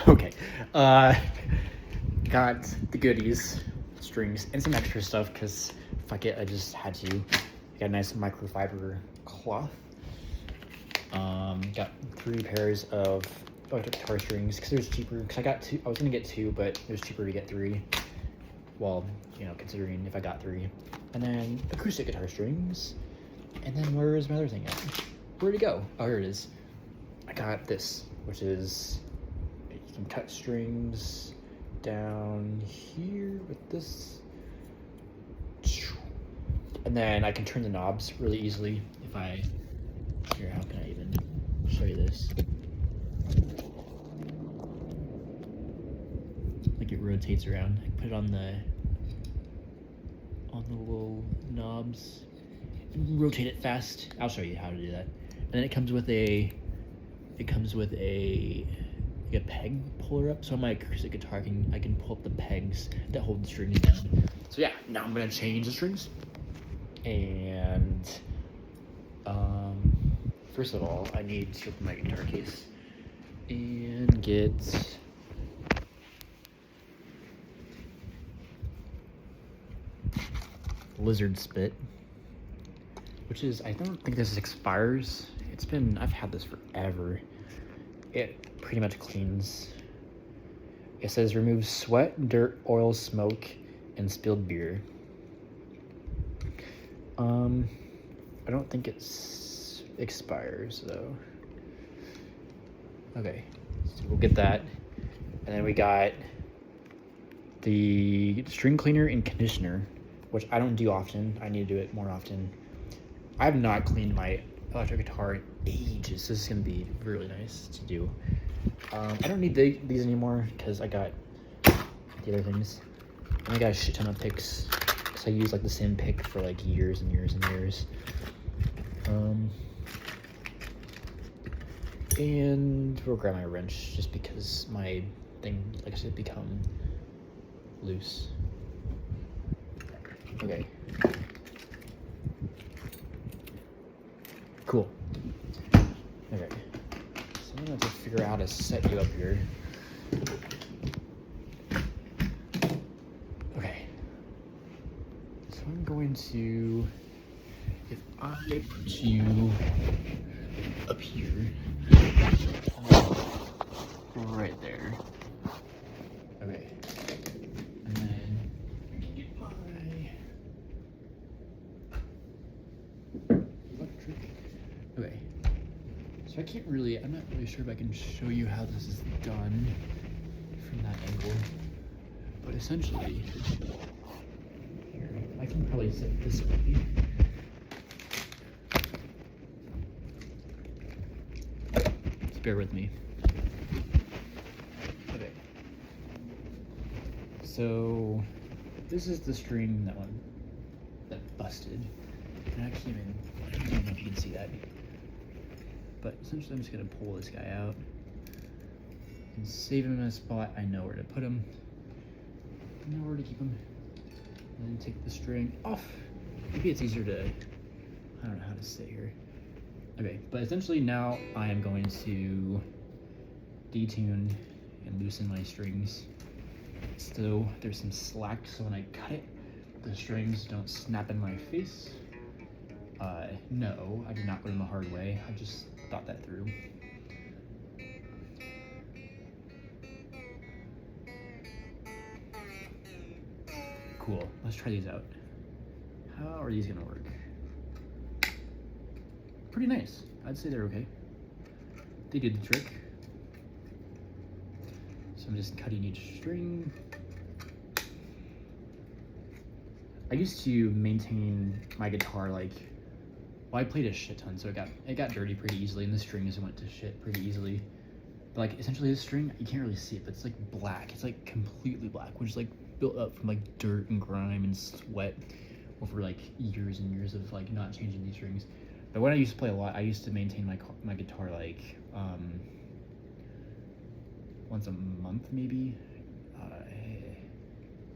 Okay. Uh, got the goodies, strings, and some extra stuff because fuck it, I just had to. Got a nice microfiber cloth. Got 3 pairs of electric guitar strings because it was cheaper. Because I got 2. I was gonna get 2, but it was cheaper to get 3. Well, you know, considering if I got 3. And then acoustic guitar strings. And then where is my other thing at? Where'd it go? Oh, here it is. I got this, which is you can cut strings down here with this. And then I can turn the knobs really easily if I... Here, how can I even show you this? Like it rotates around. I put it on the little knobs. Rotate it fast. I'll show you how to do that. And then it comes with a like a peg puller up. So on my acoustic guitar, I can pull up the pegs that hold the strings down. So yeah, now I'm gonna change the strings. And first of all, I need to open my guitar case and get lizard spit, which is, I don't think this expires. I've had this forever. It pretty much cleans. It says removes sweat, dirt, oil, smoke, and spilled beer. I don't think it expires though. Okay, so we'll get that. And then we got the string cleaner and conditioner, which I don't do often. I need to do it more often. I have not cleaned my electric guitar in ages. This is gonna be really nice to do. I don't need these anymore because I got the other things. And I got a shit ton of picks because I use like the same pick for like years and years and years. And we'll grab my wrench just because my thing, like I said, become loose. Okay. Cool. Okay. So I'm gonna have to figure out how to set you up here. Okay. So I'm going to, if I put you up here, right there. Okay. And then I can get my electric. Okay. So I'm not really sure if I can show you how this is done from that angle. But essentially, here, I can probably set this way. Just bear with me. Okay. So this is the string that busted. And I don't know if you can see that. But essentially I'm just gonna pull this guy out and save him in a spot I know where to put him. I know where to keep him. And then take the string off. Maybe it's easier to, I don't know how to sit here. Okay, but essentially now I am going to detune and loosen my strings. So there's some slack, so when I cut it, the strings don't snap in my face. No, I did not learn the hard way. I just thought that through. Cool, let's try these out. How are these gonna work? Pretty nice. I'd say they're okay. They did the trick. So I'm just cutting each string. I used to maintain my guitar like, well, I played a shit ton, so it got dirty pretty easily, and the strings went to shit pretty easily. But like essentially this string, you can't really see it, but it's like black. It's like completely black, which is like built up from like dirt and grime and sweat over like years and years of like not changing these strings. But when I used to play a lot, I used to maintain my guitar like once a month maybe,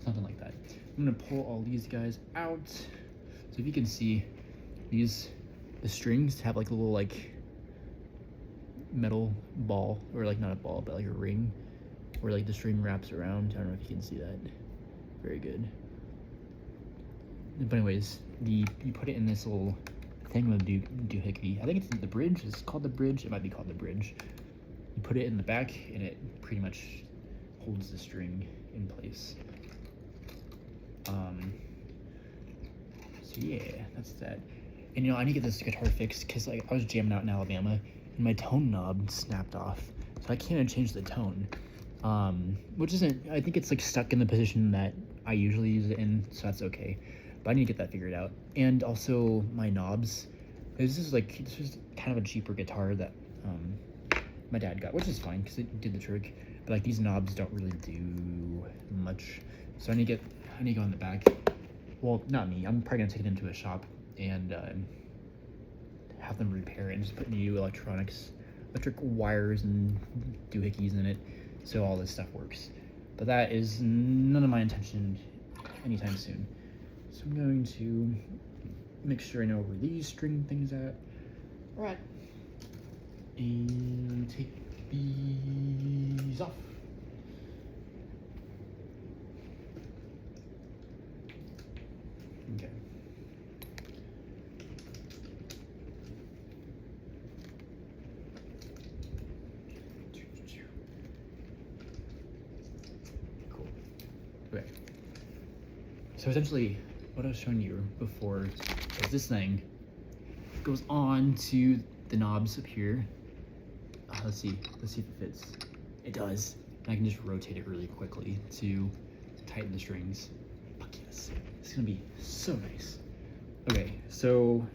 something like that. I'm gonna pull all these guys out. So if you can see, the strings have like a little like metal ball, or like not a ball, but like a ring where like the string wraps around. I don't know if you can see that. Very good. But anyways, you put it in this little thing with doohickey. I think it's the bridge. It's called the bridge. It might be called the bridge. You put it in the back, and it pretty much holds the string in place. So yeah, that's that. And you know, I need to get this guitar fixed because like I was jamming out in Alabama, and my tone knob snapped off, so I can't even change the tone. Which isn't. I think it's like stuck in the position that I usually use it in, so that's okay. But I need to get that figured out. And also my knobs. This is kind of a cheaper guitar that my dad got, which is fine because it did the trick. But like these knobs don't really do much, so I need to go in the back. Well, not me. I'm probably gonna take it into a shop and have them repair it and just put new electric wires and doohickeys in it, so all this stuff works. But that is none of my intention anytime soon. So I'm going to make sure I know where these string things at. Alright. And take these off. Okay. Cool. Okay. So essentially, what I was showing you before is this thing goes on to the knobs up here. Let's see if it fits. It does. And I can just rotate it really quickly to tighten the strings. Fuck yes. It's gonna be so nice. Okay, so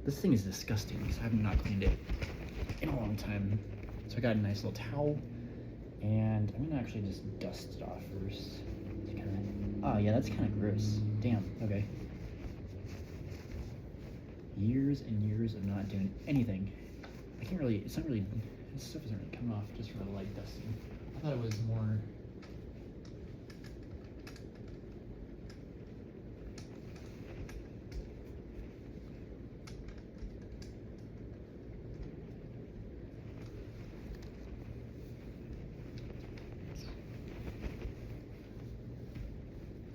this thing is disgusting because I have not cleaned it in a long time. So I got a nice little towel, and I'm gonna actually just dust it off first. Oh yeah, that's kind of gross. Damn, okay. Years and years of not doing anything. This stuff doesn't really come off just from a light dusting. I thought it was more.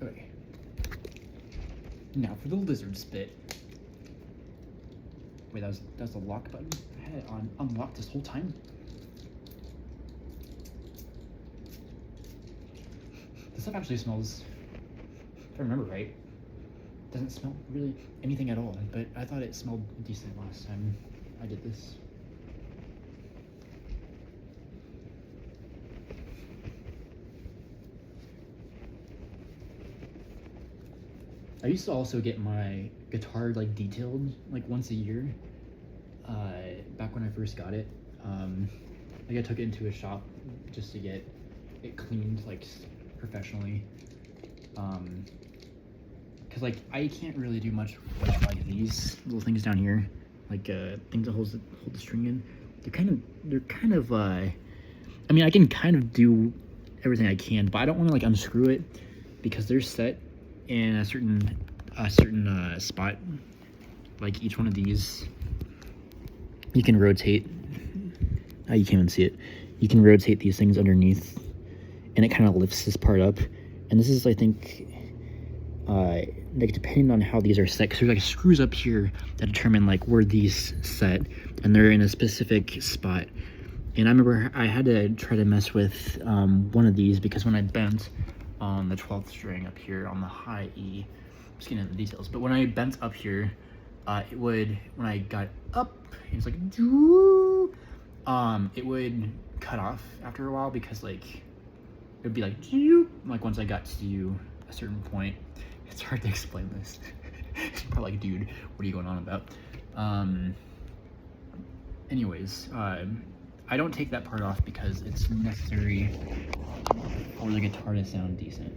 Okay. Now for the lizard spit. Wait, that was the lock button? I had it on unlocked this whole time? This stuff actually smells, if I remember right, doesn't smell really anything at all, but I thought it smelled decent last time I did this. I used to also get my guitar like detailed like once a year. Back when I first got it, like I took it into a shop just to get it cleaned like professionally. Cause like I can't really do much with like these little things down here, like things that hold the string in. They're kind of I mean I can kind of do everything I can, but I don't want to like unscrew it because they're set in a certain spot. Like each one of these, you can rotate. You can't even see it. You can rotate these things underneath, and it kind of lifts this part up. And this is, I think, like depending on how these are set, because there's like screws up here that determine like where these set, and they're in a specific spot. And I remember I had to try to mess with one of these because when I bent on the 12th string up here on the high E, I'm just getting into the details, but when I bent up here, it would, when I got up, it's like, it would cut off after a while because like, it would be like once I got to a certain point. It's hard to explain this. It's probably like, dude, what are you going on about? Anyways, I don't take that part off because it's necessary for the guitar to sound decent.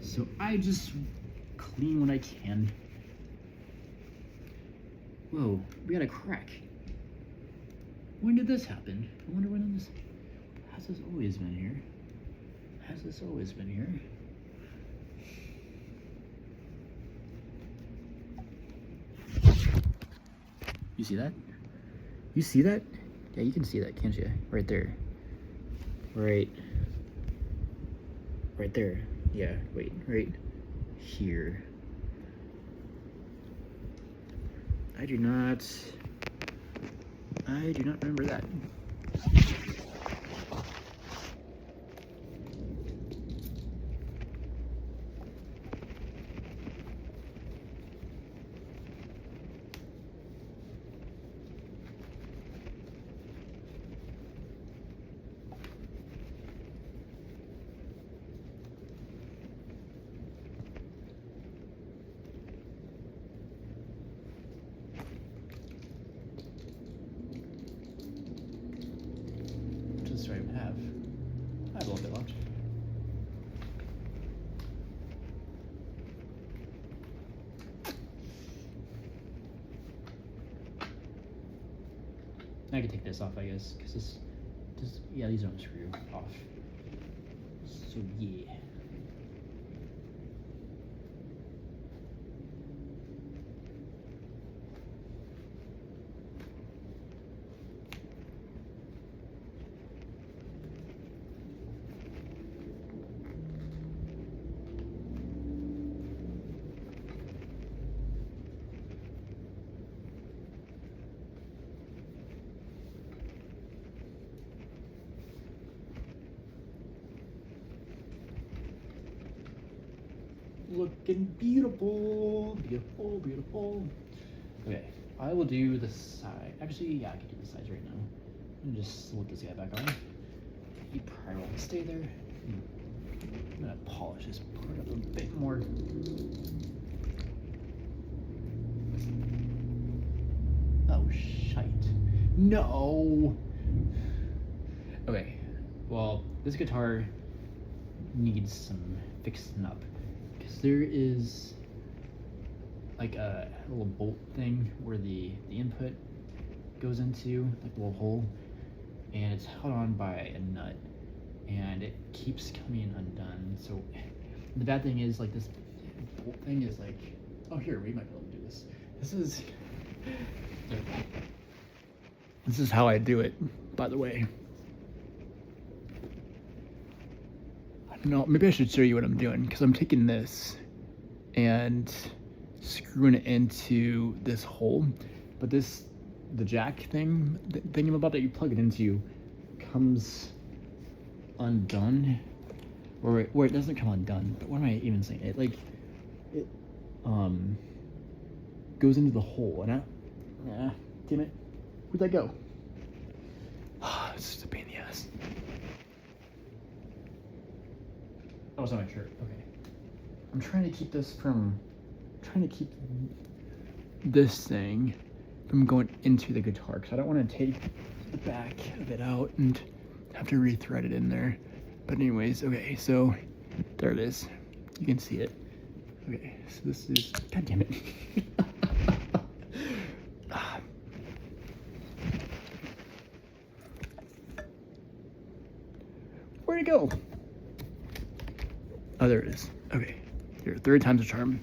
So I just clean what I can. Whoa, we got a crack. When did this happen? I wonder when this... Has this always been here? Has this always been here? You see that? You see that? Yeah, you can see that, can't you? Right there. Right right there. Yeah, wait, right here. I do not remember that. Just don't even have. I have a little bit left. I could take this off, I guess, because this, yeah, these don't screw off. So yeah. Looking beautiful, beautiful, beautiful. Okay, I will do the side. Actually, yeah, I can do the sides right now. I'm gonna just slip this guy back on. He probably won't stay there. I'm gonna polish this part up a bit more. Oh, shite. No! Okay, well, this guitar needs some fixing up. Because there is like a little bolt thing where the input goes into, like a little hole, and it's held on by a nut, and it keeps coming undone. So the bad thing is, like, this bolt thing is like, oh, here, we might be able to do this. This is how I do it, by the way. I don't know, maybe I should show you what I'm doing, because I'm taking this and screwing it into this hole, but the jack thing, the thingamabob that you plug it into, comes undone, or it doesn't come undone. But what am I even saying? It goes into the hole, and damn it, where'd that go? It's just a pain in the ass. Oh, it's on my shirt. Okay, I'm trying to keep this thing from going into the guitar, because I don't want to take the back of it out and have to rethread it in there. But anyways, okay, so there it is. You can see it. Okay, so this is, god damn it. Where'd it go? Oh, there it is. Okay, here, third time's a charm.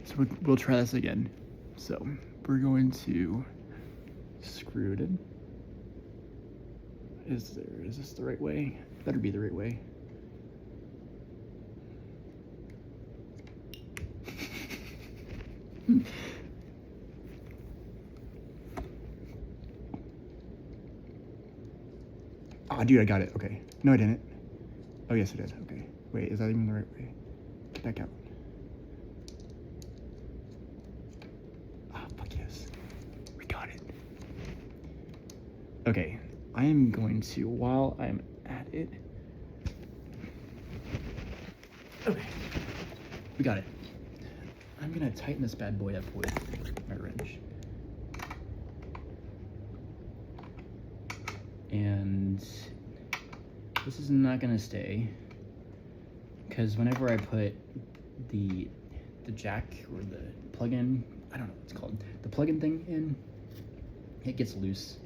So we'll try this again. So we're going to screw it in. Is this the right way? Better be the right way. Oh, dude, I got it. Okay. No, I didn't. Oh, yes, I did. Okay. Wait, is that even the right way? Back out. Ah, fuck yes. We got it. Okay. I am going to, while I'm at it. Okay. We got it. I'm gonna tighten this bad boy up with my wrench. And this is not gonna stay, because whenever I put the jack or the plug-in, I don't know what it's called, the plug-in thing in, it gets loose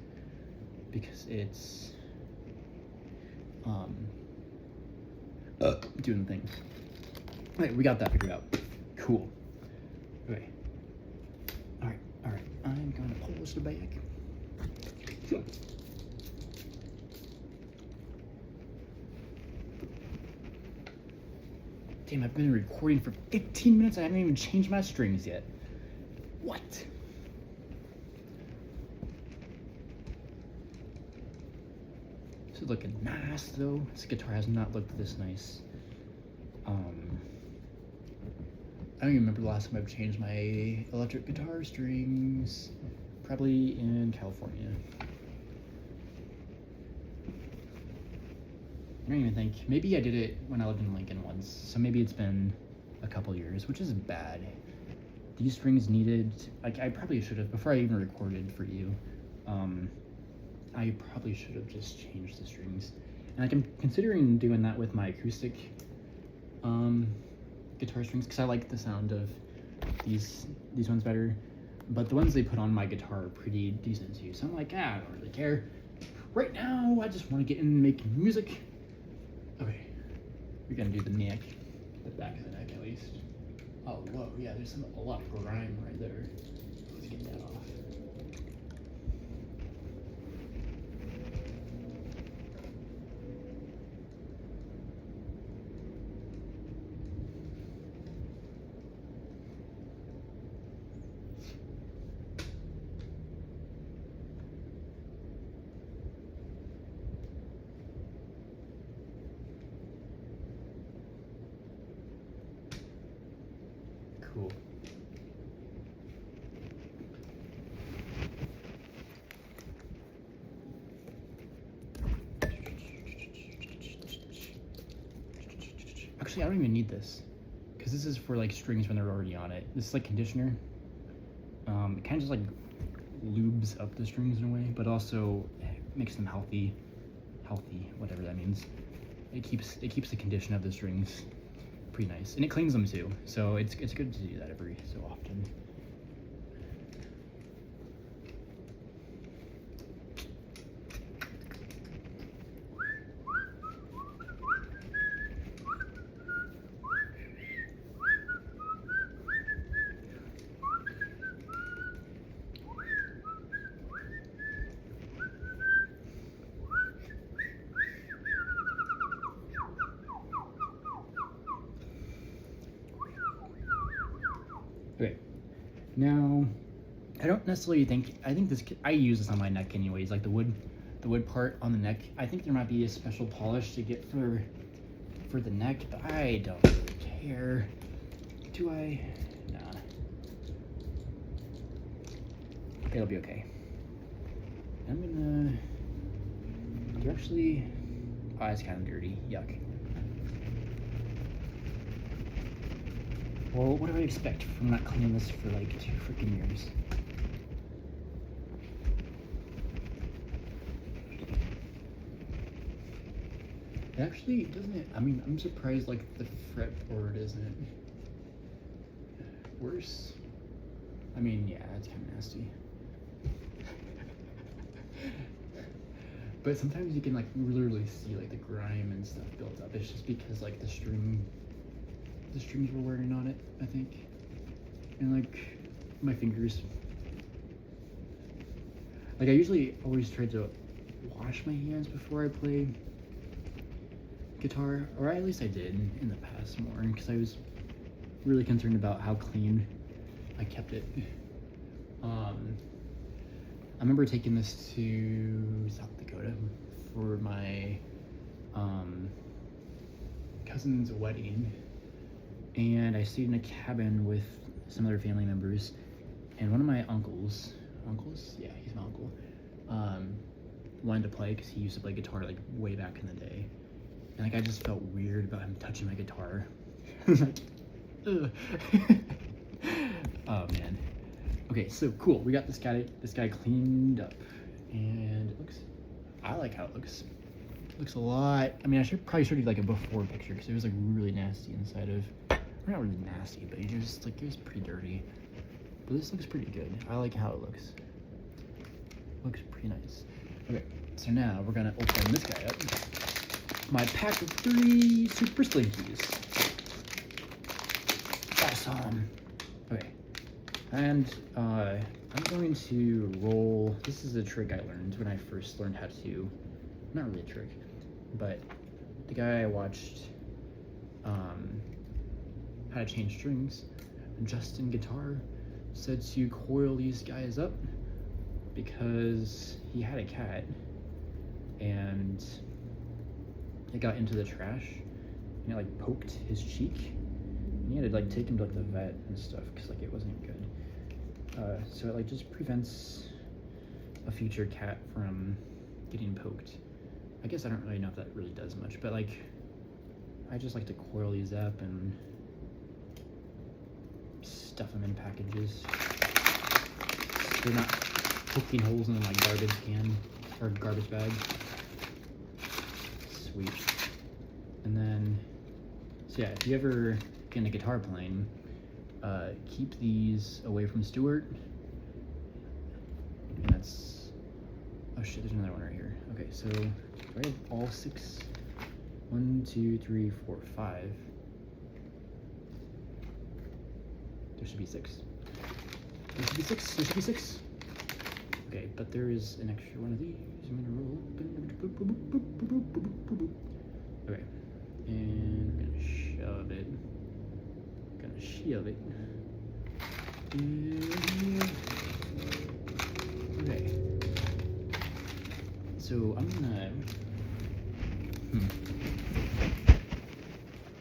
because it's doing the thing. Okay, we got that figured out. Cool. Okay. All right. I'm gonna pull this back. Damn, I've been recording for 15 minutes. I haven't even changed my strings yet. What? This is looking nice though. This guitar has not looked this nice. I don't even remember the last time I've changed my electric guitar strings. Probably in California. I don't even think. Maybe I did it when I lived in Lincoln once, so maybe it's been a couple years, which is bad. These strings needed, like, I probably should have, before I even recorded for you, I probably should have just changed the strings. And like, I'm considering doing that with my acoustic guitar strings, because I like the sound of these ones better. But the ones they put on my guitar are pretty decent too, so I'm like, I don't really care. Right now, I just want to get in and make music. Okay, we're gonna do the neck, the back of the neck at least. Oh, whoa, yeah, there's a lot of grime right there. Let's get that off. Cool. Actually, I don't even need this, because this is for like strings when they're already on it. This is like conditioner. It kind of just like lubes up the strings in a way, but also makes them healthy, whatever that means. It keeps the condition of the strings pretty nice, and it cleans them too. So it's good to do that every so often. Okay, now I don't necessarily think, I use this on my neck anyways, like the wood part on the neck. I think there might be a special polish to get for the neck, but I don't really care. Do I? Nah. It'll be okay. I'm gonna, actually, oh, it's kind of dirty, yuck. Well, what do I expect from not cleaning this for like 2 freaking years? It actually doesn't, I mean, I'm surprised like the fretboard isn't worse. I mean, yeah, it's kind of nasty. But sometimes you can like literally see like the grime and stuff built up. It's just because like the strings were wearing on it, I think. And like my fingers. Like I usually always try to wash my hands before I play guitar, or at least I did in the past more, because I was really concerned about how clean I kept it. I remember taking this to South Dakota for my cousin's wedding, and I stayed in a cabin with some other family members, and one of my uncles, yeah, he's my uncle, wanted to play because he used to play guitar like way back in the day, and like I just felt weird about him touching my guitar. Like, ugh. Oh man. Okay, so cool. We got this guy cleaned up, and it looks, I like how it looks. It looks a lot. I mean, I probably showed you like a before picture, because it was like really nasty inside of, or not really nasty, but it was pretty dirty. But this looks pretty good. I like how it looks. Looks pretty nice. Okay, so now we're gonna open this guy up. My pack of 3 super slinkies. Awesome. Okay. And I'm going to roll, this is a trick I learned when I first learned how to, not really a trick, but the guy I watched how to change strings, Justin Guitar said to coil these guys up because he had a cat and it got into the trash and it like poked his cheek and he had to like take him to like the vet and stuff because like it wasn't good. So it like just prevents a future cat from getting poked. I guess I don't really know if that really does much, but like I just like to coil these up and stuff them in packages. So they're not poking holes in my garbage can or garbage bag. Sweet. And then, so yeah, if you ever get into guitar playing, keep these away from Stuart. And that's, oh shit, there's another one right here. Okay, so do I have all 6? 1, 2, 3, 4, 5. There should be 6. There should be 6. There should be 6. Okay, but there is an extra one of these. I'm gonna roll open. Okay, and I'm gonna shove it. Okay. So I'm gonna.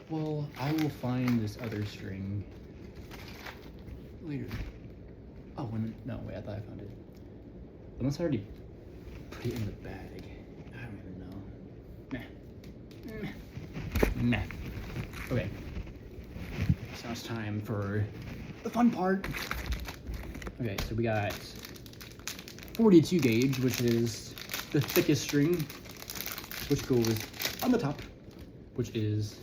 Well, I will find this other string later. Oh, no, wait, I thought I found it. Unless I already put it in the bag. I don't even know. Nah. Okay. So it's time for the fun part. Okay, so we got 42 gauge, which is the thickest string, which goes on the top, which is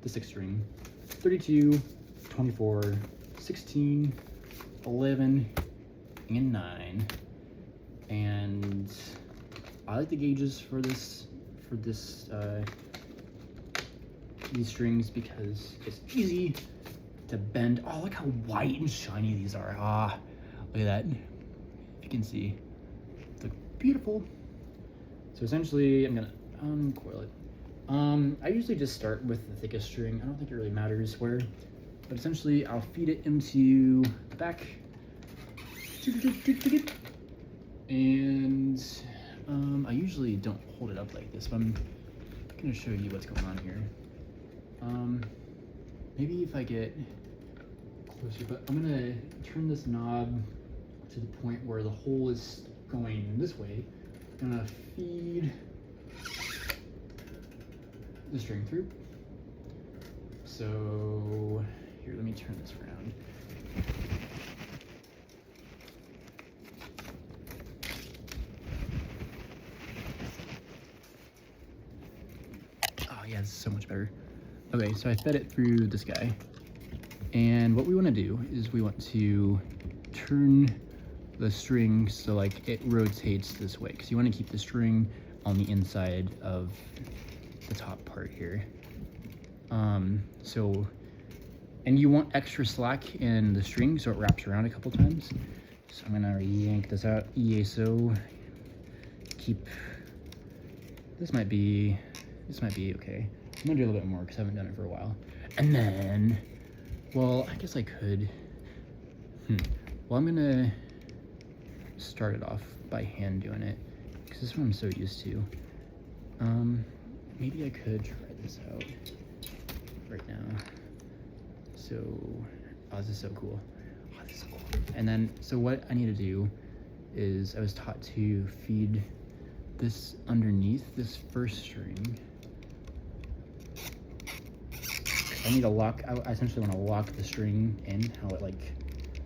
the 6th string. 32, 24, 16, 11, and 9. And I like the gauges for these strings because it's easy to bend. Oh, look how white and shiny these are. Ah, look at that. If you can see, it's like beautiful. So essentially, I'm gonna uncoil it. I usually just start with the thickest string. I don't think it really matters where, but essentially I'll feed it into the back. And I usually don't hold it up like this, but I'm gonna show you what's going on here. Maybe if I get closer, but I'm gonna turn this knob to the point where the hole is going this way. I'm gonna feed the string through. So here, let me turn this around. Oh yeah, this is so much better. Okay, so I fed it through this guy. And what we want to do is we want to turn the string so like it rotates this way, because you want to keep the string on the inside of the top part here. And you want extra slack in the string so it wraps around a couple times. So I'm gonna yank this out. So keep, this might be okay. I'm gonna do a little bit more because I haven't done it for a while. And then, well, I guess I could. Well, I'm gonna start it off by hand doing it because this is what I'm so used to. Maybe I could try this out right now. So, oh, this is so cool. Oh, this is so cool. And then, so what I need to do is I was taught to feed this underneath this first string. I need to lock, I essentially want to lock the string in, how it like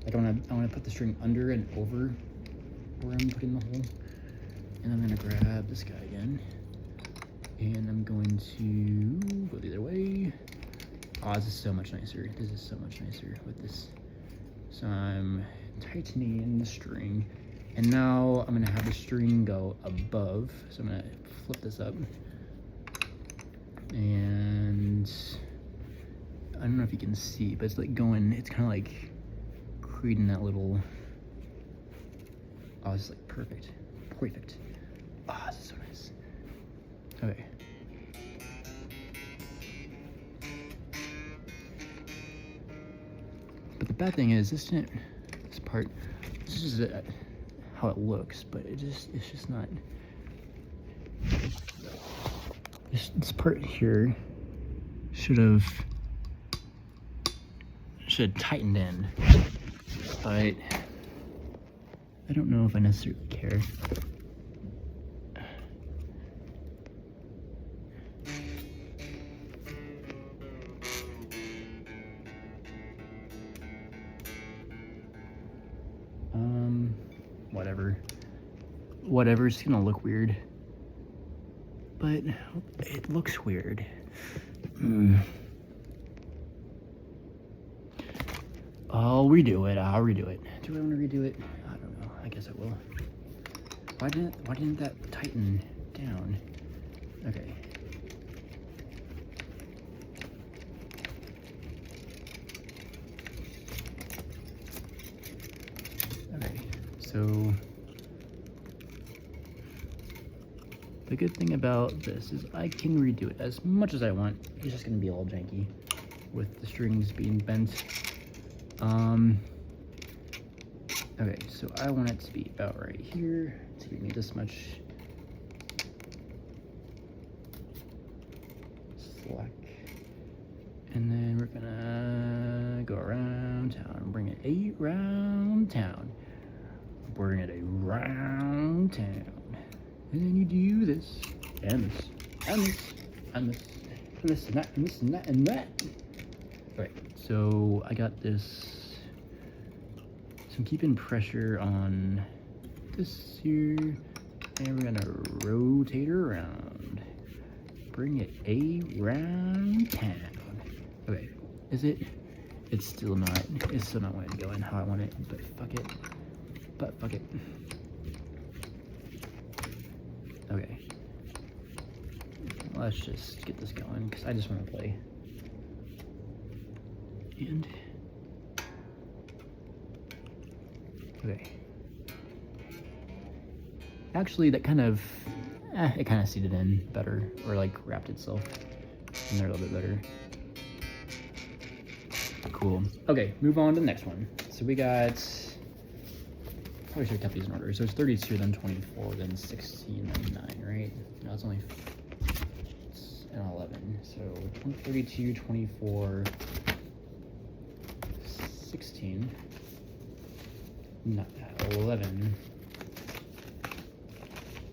I want to put the string under and over where I'm putting the hole. And I'm going to grab this guy again. And I'm going to go the other way. Oh, this is so much nicer. This is so much nicer with this. So I'm tightening the string. And now I'm going to have the string go above. So I'm going to flip this up. And I don't know if you can see, but it's like going, it's kind of like creating that little, oh, it's like perfect. Perfect. Ah, this is so nice. Okay. bad thing is this part, this is how it looks, but it's just not. This part here should have tightened in, but I don't know if I necessarily care. Whatever, it's gonna look weird. But it looks weird. I'll redo it. Do I want to redo it? I don't know. I guess I will. Why didn't that tighten down? Okay. Okay. So the good thing about this is I can redo it as much as I want. It's just gonna be a little janky with the strings being bent. Okay, so I want it to be about right here. So we need this much slack. And then we're gonna go around town, bring it around town. Bring it around town. And then you do this, and this, and this, and this, and this, and that, and this, and that, and that. Alright, so I got this. So I'm keeping pressure on this here, and we're gonna rotate around. Bring it around town. Okay, is it? It's still not wanting to go in how I want it, but fuck it. Fuck it. Okay. Let's just get this going, because I just want to play. And okay. Actually, that kind of, it kind of seated in better, or like wrapped itself in there a little bit better. Cool. Okay, move on to the next one. So we got, probably should have kept these in order. So it's 32, then 24, then 16, then 9, right? No, it's only and 11. So 32, 24, 16, 11,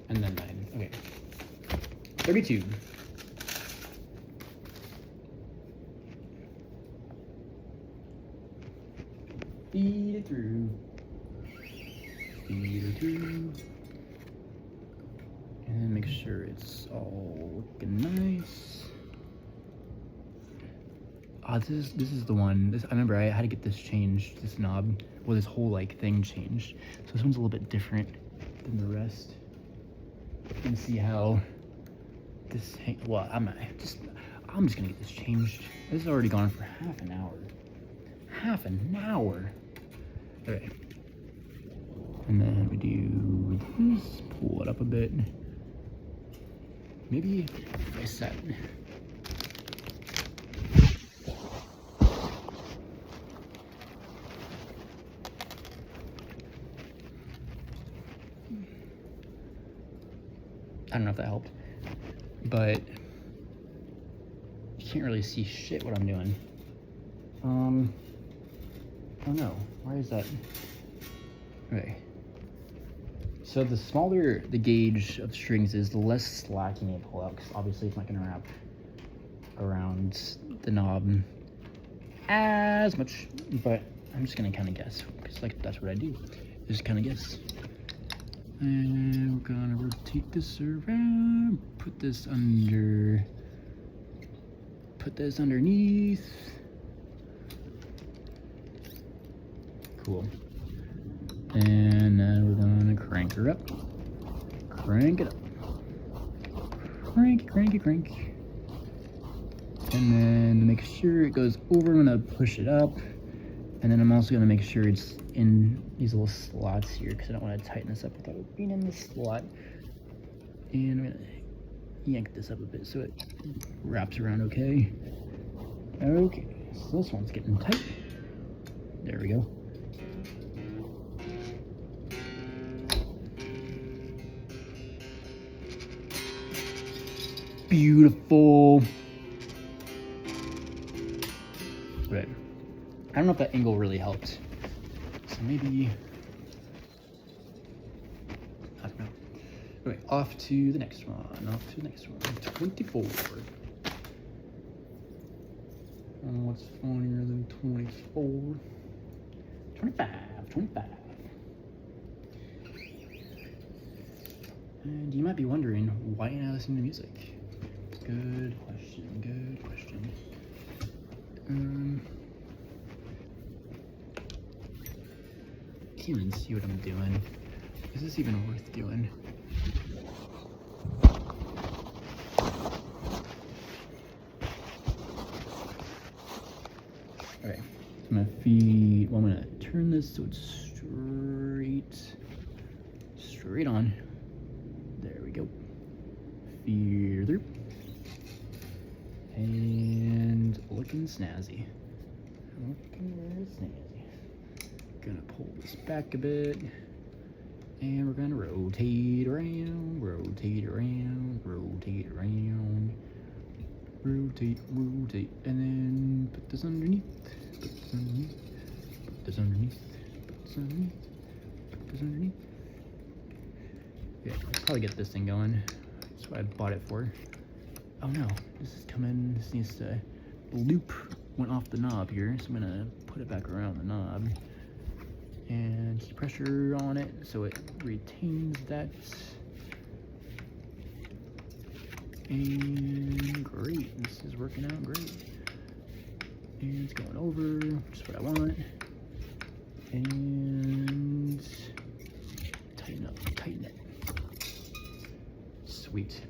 and then 9. Okay. 32. Feed it through. Feed it through. And make sure it's all looking nice. This is the one. I remember I had to get this changed, this knob, or this whole like thing changed. So this one's a little bit different than the rest. You can see how this well, I'm just gonna get this changed. This has already gone for half an hour. Half an hour. Okay. And then we do this, pull it up a bit. Maybe if I set. I don't know if that helped, but you can't really see shit what I'm doing. Oh no, why is that? Okay. So the smaller the gauge of strings is, the less slack you need to pull out, because obviously it's not going to wrap around the knob as much, but I'm just going to kind of guess, because like that's what I do, just kind of guess. And we're going to rotate this around, put this underneath. Cool. And then we're gonna crank her up. Crank it up. Crank. And then to make sure it goes over, I'm gonna push it up. And then I'm also gonna make sure it's in these little slots here, because I don't want to tighten this up without it being in the slot. And I'm gonna yank this up a bit so it wraps around okay. Okay, so this one's getting tight. There we go. Beautiful. Right. I don't know if that angle really helped. So maybe, I don't know. Okay, off to the next one. 24. What's funnier than 24? 25. And you might be wondering, why am I listening to music? Good question. Can't even see what I'm doing. Is this even worth doing? Alright, I'm gonna turn this so it's straight on. There we go. Feed through. And looking snazzy. Gonna pull this back a bit. And we're gonna rotate around. Rotate. And then put this underneath. Put this underneath. Yeah, I'll probably get this thing going. That's what I bought it for. Oh no, this is coming. This needs to. The loop went off the knob here, so I'm gonna put it back around the knob and keep pressure on it so it retains that. And great, this is working out great. And it's going over, just what I want. And tighten it. Sweet.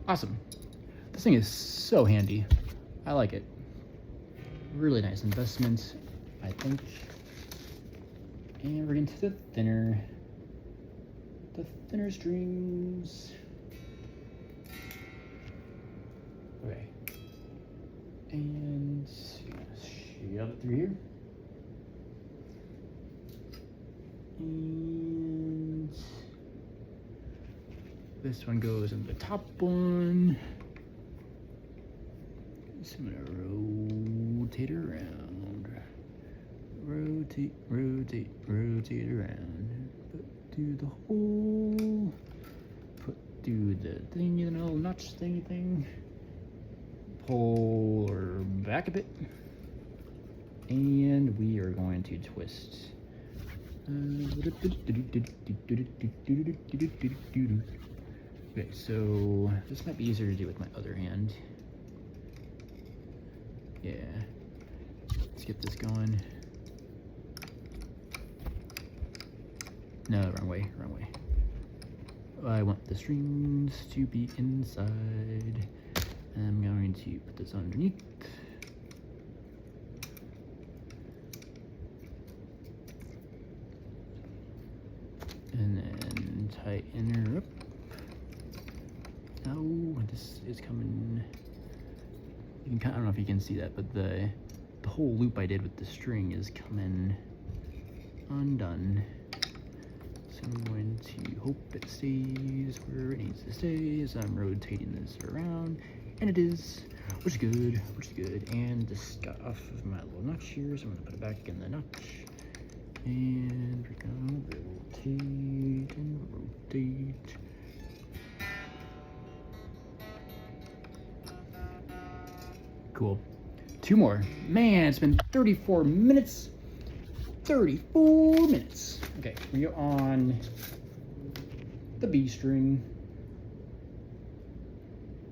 Awesome. This thing is so handy. I like it. Really nice investment, I think. And we're getting to the thinner strings. Okay. And shove it through here. And this one goes in the top one. So I'm gonna rotate around. Rotate around. Put through the hole. Put through the thingy, the little notch thingy thing. Pull her back a bit. And we are going to twist. Okay, so this might be easier to do with my other hand. Yeah. Let's get this going. No, wrong way. I want the strings to be inside. I'm going to put this underneath. And then tighten her up. Oh, this is coming. You can, I don't know if you can see that, but the whole loop I did with the string is coming undone. So I'm going to hope it stays where it needs to stay as I'm rotating this around. And it is, which is good. And this got off of my little notch here, so I'm gonna put it back in the notch. And we're gonna rotate and rotate. Cool. 2 more. Man, it's been 34 minutes. 34 minutes. Okay, we are on the B string.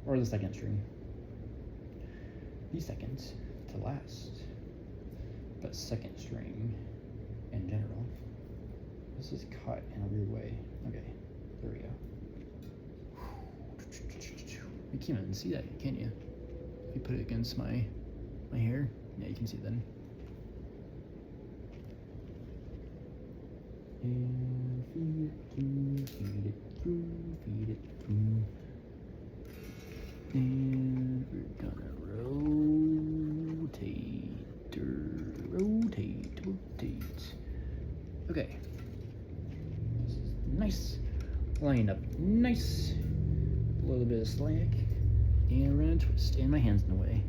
Or the second string. The second to last. But second string in general. This is cut in a weird way. Okay, there we go. You can't even see that, can you? If you put it against my hair, yeah, you can see it then. And feed it through. And we're gonna roll. Line up nice. A little bit of slack. And we're gonna twist. And my hand's in the way.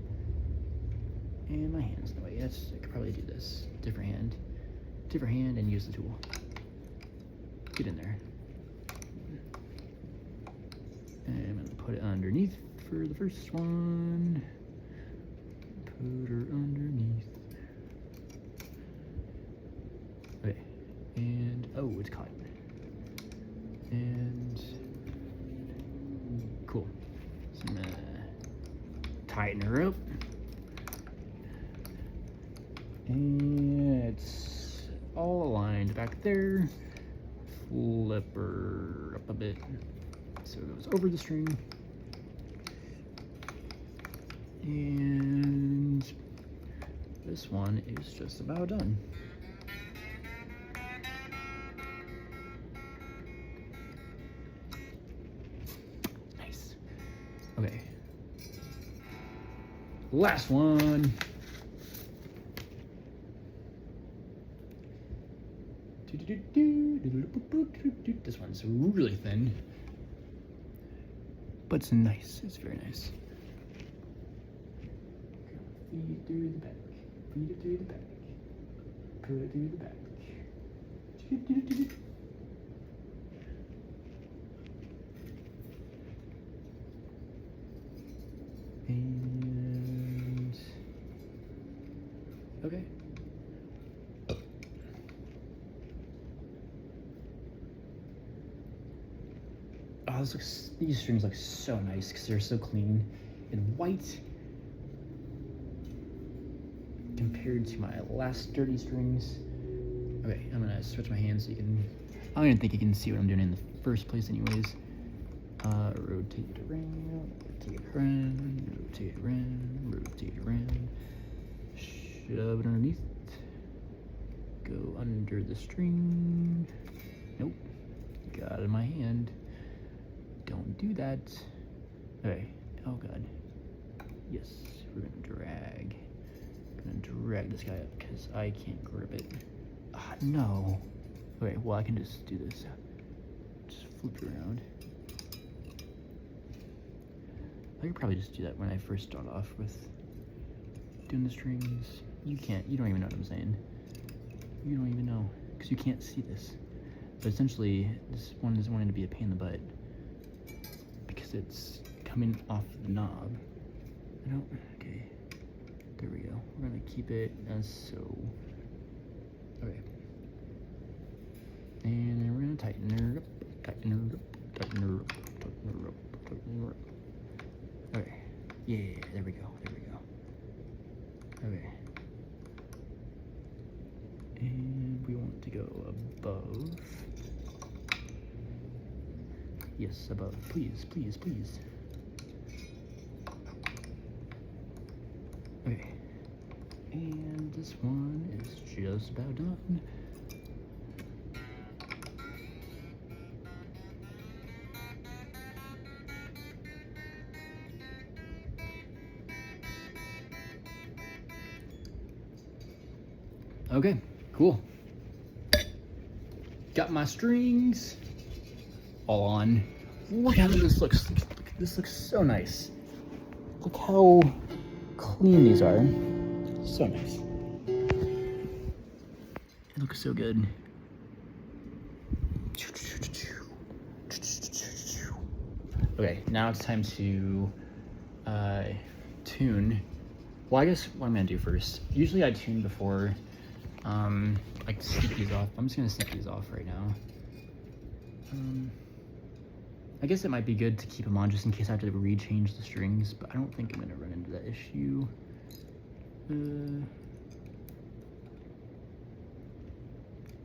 And my hand's in the way. Yes, I could probably do this. Different hand. Different hand and use the tool. Get in there. And I'm gonna put it underneath for the first one. Put her underneath. Okay. And oh, it's caught. And cool. So I'm gonna tighten her up. And it's all aligned back there. Flip her up a bit so it goes over the string. And this one is just about done. Nice. Okay. Last one. This one's really thin, but it's nice. It's very nice. Feed it through the back. Feed it through the back. Put it through the back. And okay. Oh, these strings look so nice because they're so clean and white compared to my last dirty strings. Okay, I'm gonna switch my hands so you can. I don't even think you can see what I'm doing in the first place, anyways. Rotate it around, rotate it around, rotate it around, rotate it around. Shove it underneath. Go under the string. Nope, got it in my hand. Don't do that. Okay. Oh god. Yes, we're gonna drag. Gonna drag this guy up because I can't grip it. Ah, no. Okay, well I can just do this. Just flip it around. I could probably just do that when I first start off with doing the strings. You can't. You don't even know what I'm saying. You don't even know because you can't see this. But essentially, this one is wanting to be a pain in the butt. It's coming off the knob. I don't. Okay. There we go. We're gonna keep it as so. Okay. And then we're gonna tighten her up, tighten her up, tighten her up, tighten her up, tighten her up. Okay. Yeah. There we go. There we go. Okay. And we want to go above. Yes, above. Please, please, please. Okay. And this one is just about done. Okay, cool. Got my strings all on. Look how this looks. This looks so nice. Look how clean these are. So nice. It looks so good. Okay, now it's time to tune. Well, I guess what I'm gonna do first. Usually I tune before I snip these off. I'm just gonna snip these off right now. I guess it might be good to keep them on just in case I have to rechange the strings, but I don't think I'm gonna run into that issue.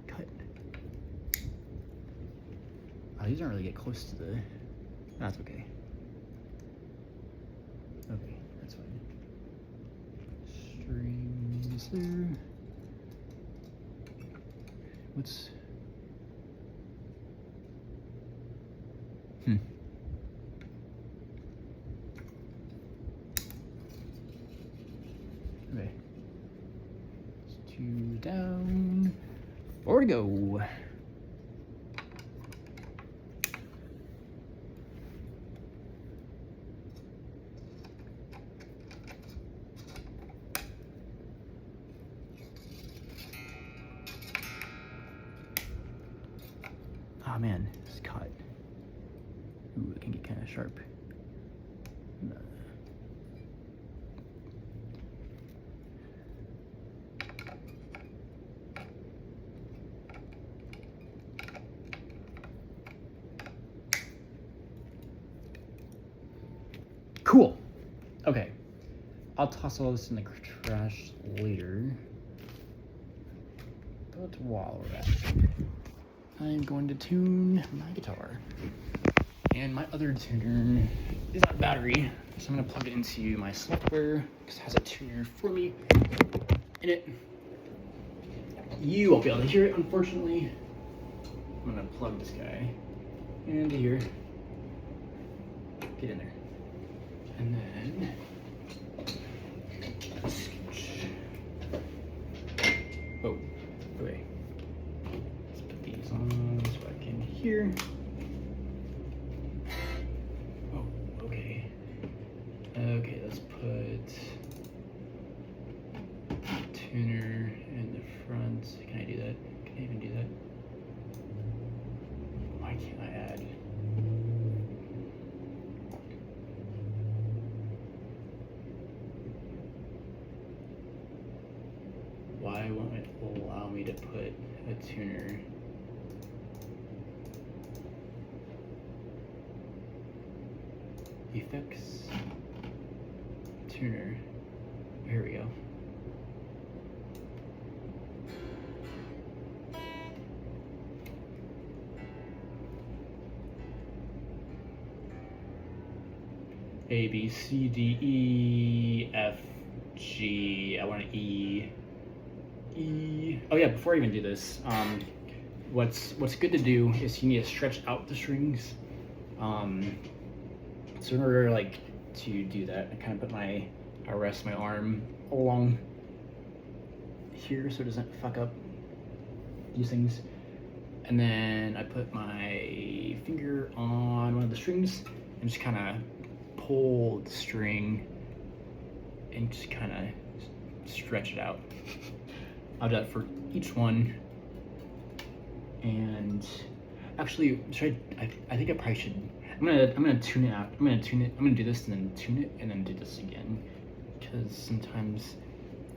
Cut. Oh, these don't really get close to the. That's okay. Okay, that's fine. Strings there. What's... Okay. It's 2 down. 4 to go. sharp. No. Cool. Okay. I'll toss all this in the trash later. But while we're at it, I'm going to tune my guitar. And my other tuner is on battery, so I'm going to plug it into my software because it has a tuner for me in it. You won't be able to hear it, unfortunately. I'm going to plug this guy into here. Get in there. And then oh, okay. Let's put these on so I can hear. Oh, okay. Okay, let's put tuner in the front. Can I do that? Can I even do that? Why can't I add? Why won't it allow me to put a tuner? Effects, tuner, here we go. A, B, C, D, E, F, G, I want an E. E. Oh yeah, before I even do this, what's good to do is you need to stretch out the strings. So in order to do that, I kind of I rest my arm along here so it doesn't fuck up these things. And then I put my finger on one of the strings and just kind of pull the string and just kind of stretch it out. I'll do that for each one. And actually, I think I probably should. I'm gonna tune it out. I'm gonna do this and then tune it and then do this again, because sometimes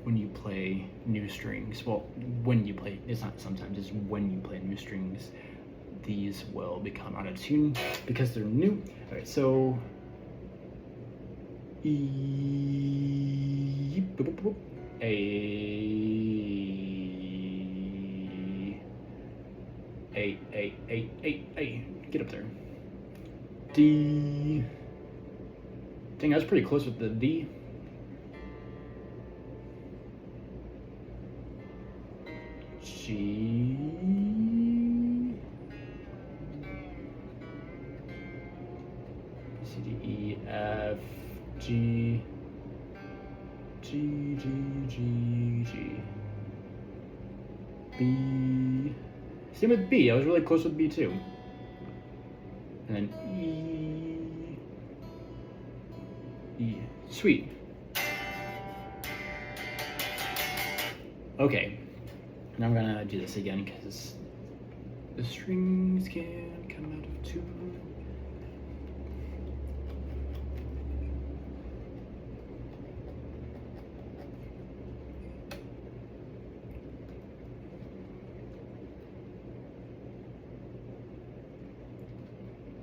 when you play new strings, well, it's not sometimes, it's when you play new strings, these will become out of tune because they're new. All right, so A, get up there. D. Dang, I was pretty close with the D. G. C, D, E, F, G. G, G, G, G. B. Same with B. I was really close with B too. And then E. E. Sweet. Okay. And I'm gonna do this again because the strings can come out of tune.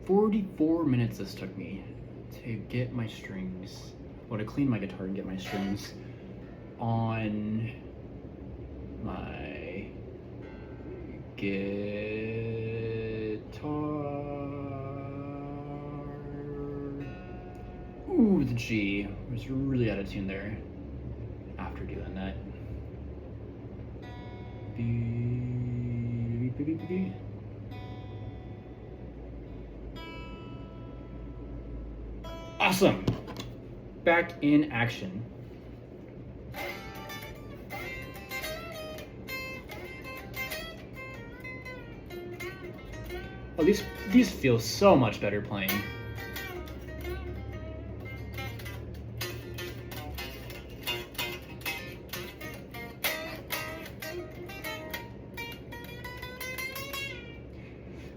"44 minutes this took me to get my strings, or to clean my guitar and get my strings on my guitar." Ooh, the G was really out of tune there after doing that. B, B, B, B, B. Awesome! Back in action. Oh, these feel so much better playing.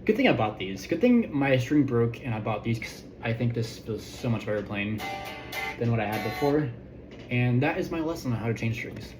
Good thing I bought these. Good thing my string broke and I bought these because I think this feels so much better playing than what I had before. And that is my lesson on how to change strings.